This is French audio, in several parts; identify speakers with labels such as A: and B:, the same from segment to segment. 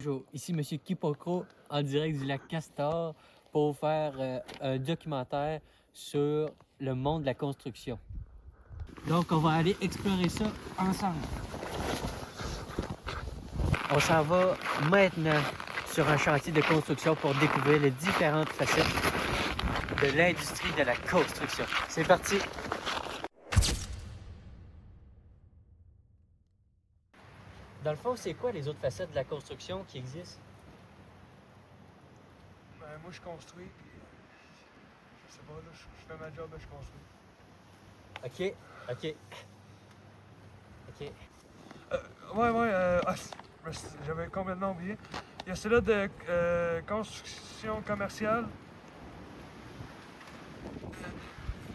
A: Bonjour, ici M. Kipokro en direct du lac Castor pour faire un documentaire sur le monde de la construction. Donc, on va aller explorer ça ensemble. On s'en va maintenant sur un chantier de construction pour découvrir les différentes facettes de l'industrie de la construction. C'est parti! Dans le fond, c'est quoi les autres facettes de la construction qui existent?
B: Ben, moi, je construis, puis je sais pas, là, je fais ma job, je construis.
A: OK.
B: J'avais complètement oublié. Il y a celui de construction commerciale,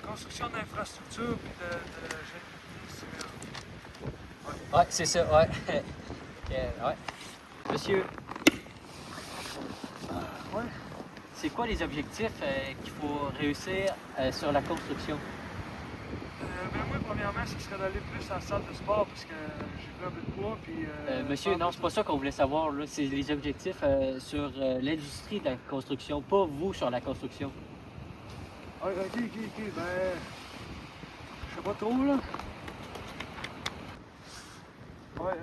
B: construction d'infrastructure, puis de génie civil.
A: Ouais, c'est ça, ouais. Ouais. Monsieur,
B: Ouais.
A: c'est quoi les objectifs qu'il faut réussir sur la construction?
B: Ben, moi, premièrement, ce serait d'aller plus à la salle de sport, parce que j'ai pris un peu de poids, puis...
A: Monsieur, non, c'est pas ça qu'on voulait savoir, là. C'est les objectifs sur l'industrie de la construction, pas vous sur la construction.
B: Ah, ok, ben... Je sais pas trop, là. Ouais,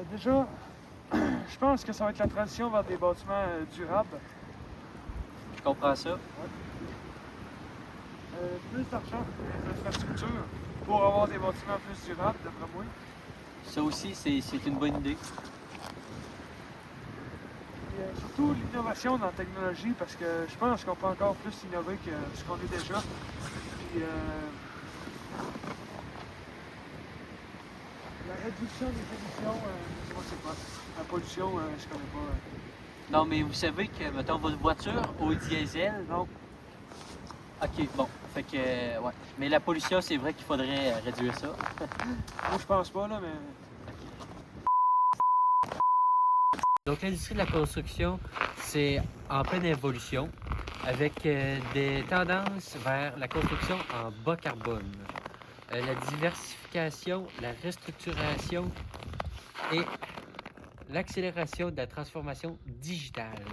B: déjà, je pense que ça va être la transition vers des bâtiments durables.
A: Je comprends ça.
B: Plus d'argent pour les infrastructures pour avoir des bâtiments plus durables, d'après moi.
A: Ça aussi, c'est une bonne idée.
B: Et surtout l'innovation dans la technologie, parce que je pense qu'on peut encore plus innover que ce qu'on est déjà. Puis la réduction des émissions, je sais pas c'est quoi. La pollution, je connais pas.
A: Non, mais vous savez que, mettons, votre voiture au diesel...
B: Non.
A: OK, bon. Fait que, ouais. Mais la pollution, c'est vrai qu'il faudrait réduire ça.
B: Moi, je pense pas, là, mais...
A: Donc, l'industrie de la construction, c'est en pleine évolution avec des tendances vers la construction en bas carbone, la diversification, la restructuration et l'accélération de la transformation digitale.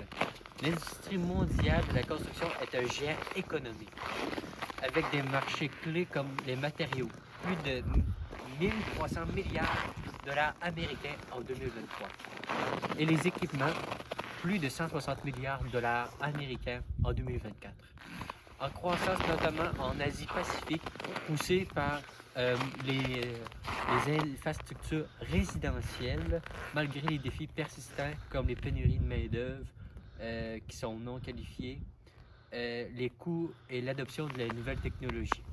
A: L'industrie mondiale de la construction est un géant économique avec des marchés clés comme les matériaux, plus de 1300 milliards de dollars américains en 2023. Et les équipements, plus de 160 milliards de dollars américains en 2024. En croissance notamment en Asie-Pacifique, poussée par les infrastructures résidentielles, malgré les défis persistants comme les pénuries de main-d'œuvre qui sont non qualifiées, les coûts et l'adoption de la nouvelle technologie.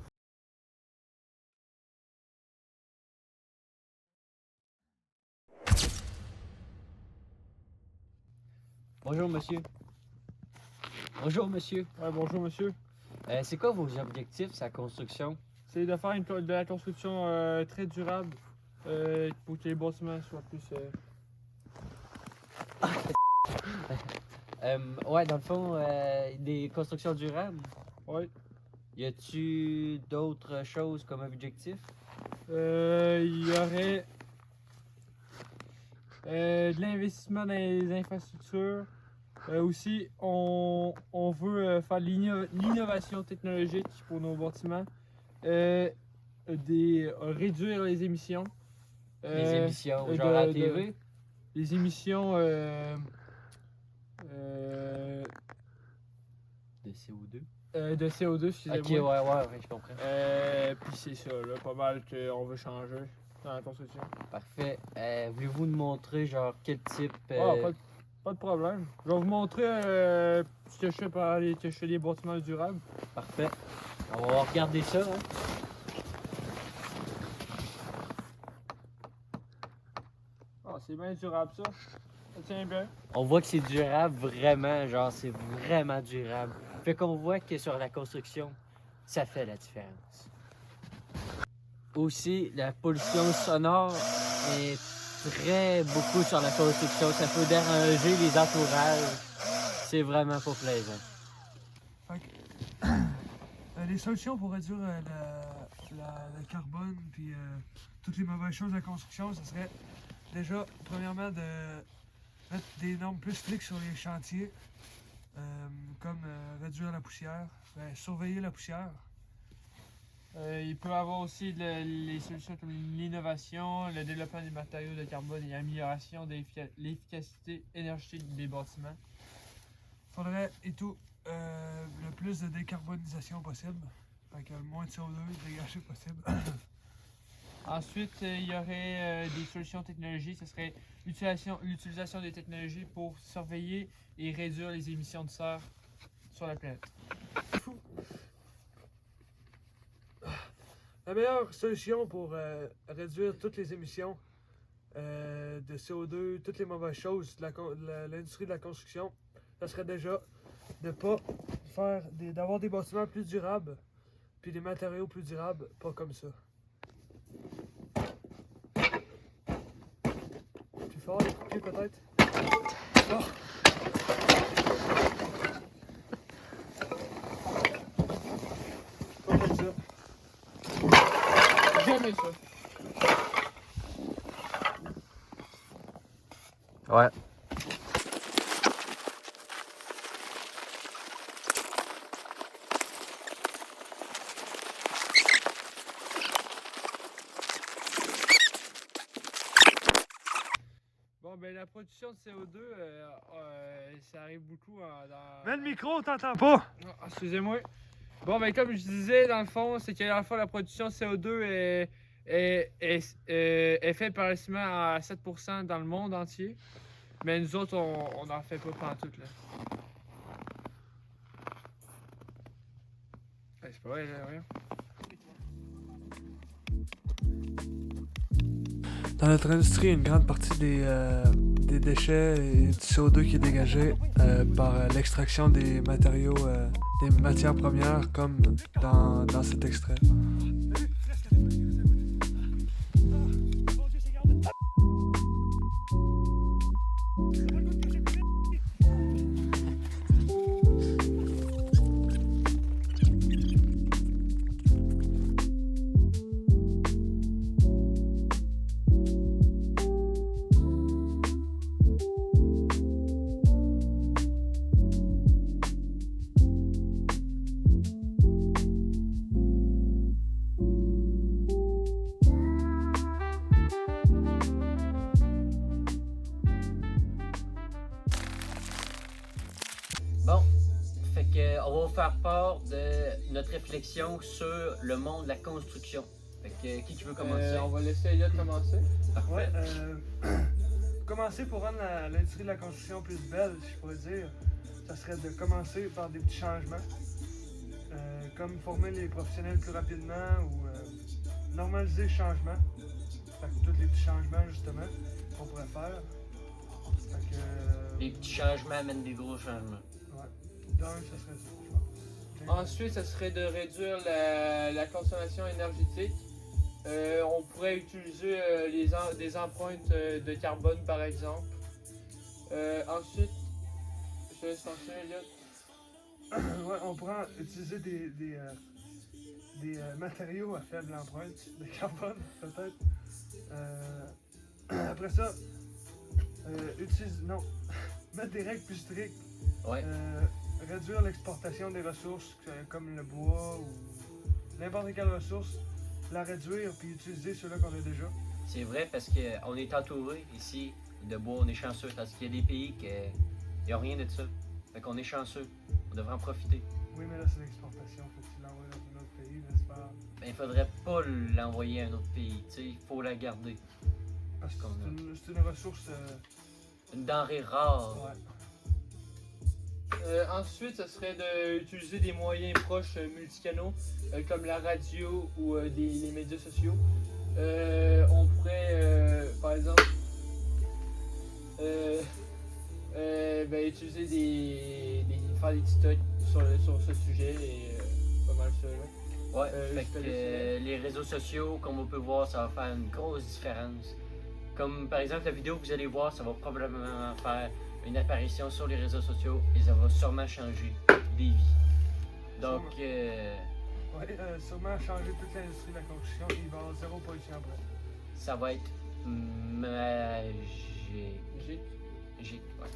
A: Bonjour monsieur. Bonjour monsieur.
B: Ouais, bonjour, monsieur.
A: C'est quoi vos objectifs sur la construction?
B: C'est de faire de la construction très durable pour que les bâtiments soient plus...
A: Ouais, dans le fond, des constructions durables.
B: Ouais.
A: Y a-tu d'autres choses comme objectif?
B: Il y aurait de l'investissement dans les infrastructures. Aussi, on veut faire de l'innovation technologique pour nos bâtiments. Réduire les émissions.
A: Les émissions, genre à la TV?
B: Les émissions
A: De CO2?
B: de CO2, excusez-moi.
A: Ok, ouais, je comprends.
B: Puis c'est ça, là, pas mal qu'on veut changer dans la construction.
A: Parfait. Voulez-vous nous montrer, genre, quel type...
B: Pas de problème. Je vais vous montrer ce que je fais pour aller chercher des bâtiments durables.
A: Parfait. On va regarder ça, hein.
B: Ah, c'est bien durable, ça. Ça tient bien.
A: On voit que c'est durable, vraiment, genre, c'est vraiment durable. Fait qu'on voit que sur la construction, ça fait la différence. Aussi, la pollution sonore est très beaucoup sur la construction. Ça peut déranger les entourages. C'est vraiment pas plaisant.
B: Les solutions pour réduire le carbone puis toutes les mauvaises choses de la construction, ce serait
C: déjà, premièrement, de mettre des normes plus strictes sur les chantiers, comme réduire la poussière, surveiller la poussière.
B: Il peut y avoir aussi les solutions comme l'innovation, le développement des matériaux de carbone et l'amélioration de l'efficacité énergétique des bâtiments.
C: Faudrait et tout le plus de décarbonisation possible. Fait que le moins de CO2 dégagé possible.
B: Ensuite, il y aurait des solutions technologiques. Ce serait l'utilisation des technologies pour surveiller et réduire les émissions de serre sur la planète.
C: La meilleure solution pour réduire toutes les émissions de CO2, toutes les mauvaises choses de l'industrie de la construction, ça serait déjà de pas faire d'avoir des bâtiments plus durables, puis des matériaux plus durables, pas comme ça. Plus fort, les coups de pied peut-être? Oh. Pas comme ça.
B: Jamais ça.
A: Ouais.
B: Bon, ben la production de CO2, ça arrive beaucoup dans...
C: Mets le micro, on t'entend pas!
B: Ah, excusez-moi. Bon, ben comme je disais, dans le fond, c'est que dans le fond, la production de CO2 est faite paradoxalement à 7% dans le monde entier. Mais nous autres, on n'en fait pas pantoute, là. C'est pas vrai, là, rien.
C: Dans notre industrie, une grande partie des déchets et du CO2 qui est dégagé par l'extraction des matériaux, des matières premières, comme dans cet extrait.
A: Bon, fait que on va vous faire part de notre réflexion sur le monde de la construction. Fait que qui veut commencer?
B: On va laisser Elliot commencer.
A: Parfait.
C: Ouais, commencer pour rendre l'industrie de la construction plus belle, si je pourrais dire, ça serait de commencer par des petits changements, comme former les professionnels plus rapidement ou normaliser le changement. Fait que tous les petits changements, justement, qu'on pourrait faire. Fait que,
A: Les petits changements amènent des gros changements.
C: ouais, d'un, ça serait ça, je pense.
B: Ensuite, ça serait de réduire la consommation énergétique. On pourrait utiliser des empreintes de carbone, par exemple. Ensuite, je te laisse lancer, Elliot.
C: Ouais, on pourrait utiliser des matériaux à faible empreinte de carbone, peut-être. Après ça, mettre des règles plus strictes.
A: Ouais.
C: Réduire l'exportation des ressources comme le bois ou n'importe quelle ressource, la réduire puis utiliser ceux-là qu'on a déjà.
A: C'est vrai parce qu'on est entouré ici de bois, on est chanceux. Tandis qu'il y a des pays qui n'ont rien de ça. Fait qu'on est chanceux. On devrait en profiter.
C: Oui, mais là, c'est l'exportation. Faut que tu l'envoies dans un autre pays, n'est-ce pas?
A: Ben, il faudrait pas l'envoyer à un autre pays. Il faut la garder.
C: Parce que
A: Qu'on a.
C: c'est une ressource.
A: Une denrée rare.
C: Ouais.
B: Ensuite, ça serait d'utiliser des moyens proches multicanaux, comme la radio ou les médias sociaux. On pourrait, par exemple, utiliser faire des TikTok sur ce sujet et pas mal ça. Là.
A: Ouais, fait que les réseaux sociaux, comme on peut voir, ça va faire une grosse différence. Comme par exemple la vidéo que vous allez voir, ça va probablement faire une apparition sur les réseaux sociaux et ça va sûrement changer des vies. Donc,
C: Ouais, sûrement changer toute l'industrie de la construction. Il va y avoir zéro pollution après.
A: ça va être Magique.
B: J'ai-
A: Ouais.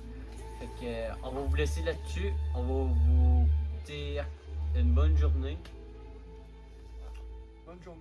A: Fait que, on va vous laisser là-dessus. On va vous dire une bonne journée.
C: Bonne journée.